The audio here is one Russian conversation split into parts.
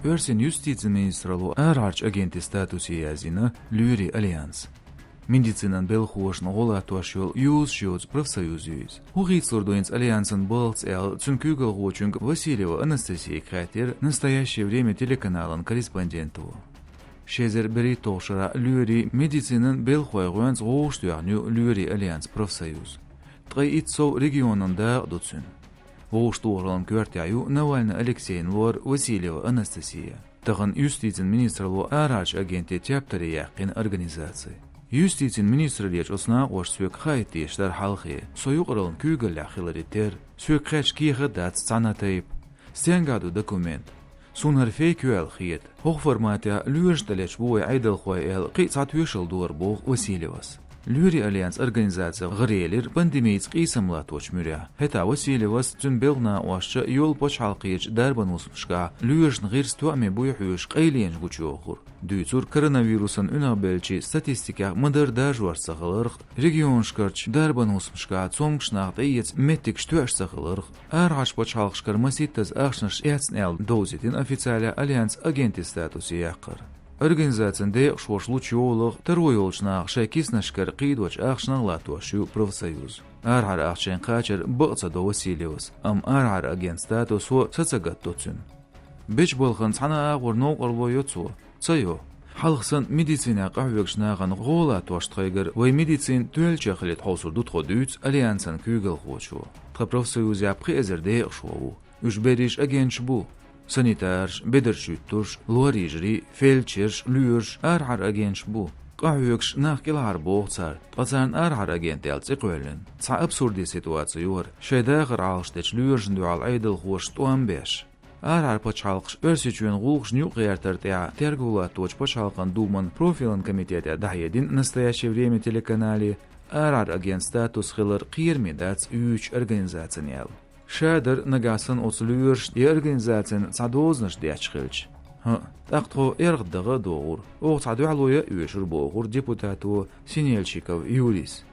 Örsen justitieministralu ärarç agenti statusi yazina Lyuri Allians. Медицинан белхуошн голатуашул юз профсоюзюз. Хугицлордуинс Альянсен Болтс Эл Цункюгл Гочунг Васильева Анастасия Кратер, настоящее время телеканалан корреспонденту. Шезер бери тошара Lyuri медицинан белхуагуанс гоштуягню Lyuri Альянс профсоюз. Трей итсо регионанда дуцун. Гоштуорлан квартяю Навальный Алексей Лор Васильева Анастасия. Таган юстицин министрлу арач агенте тяптари яқин организации. Юстицин министрлиеч осна ош свек хайтиш дар халхи. Союqralın kügel ахиларитер. Свек хач киха дат санатайп. Стенгаду документ. Сунар фейкюэл хиет. Hochformatia Lyurstалеч бой айдал хой эл қицат юшыл дуар бог Васильевас. Lyuri Allians организация гырелер пандемиец қисамлат очмүря. Хета Васильевас цүнбелна оашча юл поч халқиеч дарбан усмшка Lyurшн гирстуаме буйхуш қайленж гучуохур. Дүйцур коронавирусын үнабелчи статистика мыдырда жуарсағылырық, регионшкарч дарбан усмшка цонгшнақ дейец меттик штуашсағылырық, арғаш поч халқшкар маситтаз ақшныш яцн эл дозитин официаля Альянс агенти статуси яқыр. Организациян дейқ шош лучиолық, тарой олчнақ шайкиснашкар қидвач ақшнақ латуашу профсоюз. Арғар ақчен қачыр бұқца до Васильевас, арғар агент статусу сацагат доцун. Беч болған сана ағыр ноғыр йоцу, цайо. Халқсын медицина қавекшнаған ғола туаштқайгыр, вай медицин түелчі қылет хаусырдут қодүйц Альянсан күйгіл қочу. Профсоюз япқи әзір дейқ шоу. Үш бериш агентш бұ. Санитарш, бедершütturs, луарижри, фельдшерш, люрш, архар агентш бу. Qahüyökş naqkilar boğçar. Qaçan arhar agent elçi qölün. Ça absurdi situasiyor. Şeydağır alışteç lürsün dual aydıl xoş 15. Arhar paçalqış örsüçün gulqş ню qiyartartya tergulat точ paçalqan Думан профилен комитете дайедин настоящее время телеканале архар агент статус хилар qirmidaц 3 организациянел. Шадыр нагасын оцлюрш и организациян цадознаш дячхилч. Тақто эргдығы доғыр. Оқ цадуалуя үйшір боғыр депутату Синельчиков Юрис.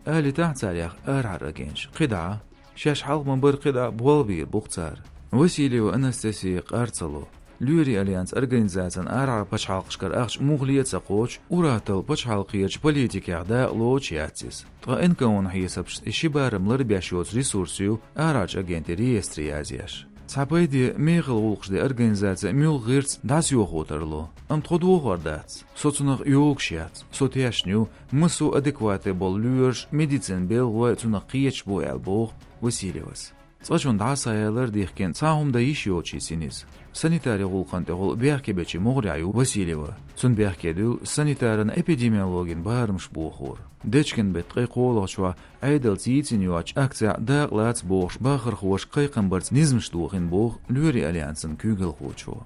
Әлі тағцаряқ әрар агенш. Қида? Шаш халқман бір қида болбир бұқцар. Васильева Анастасия Қарцалу. Lyuri Allians организациян арар пачхалқшкар ақш муғлиетса қоч, уратыл пачхалқиеч политикағда лоч ятсис. Тға энкаун хесапш ишибарымлар бяшиоц ресурсию арач агенти реестри язияш. Цапайди мейғыл олқшды организация мюл ғырц дас йоқ отырлу. Тғоду оғардац. Соцунақ йоқ шияц. Сотяшню мысу адекваты бол Lyurш медицин белғуай цунақ қиеч бой әлбоғ Васильевас. Цвачун дасаялар дихкен цахумда ишиочисинис. Санитария гулқанте гул бяхкебечи моғряю Васильева. Цун бяхкедул санитаран эпидемиологин бармш бухур. Дечкен бет қайқолғшва айдал цицинюач акция дағлац боғш бахыр хош қайқамбарц низмш духин боғ Lyuri Allianсын күйгіл хучу.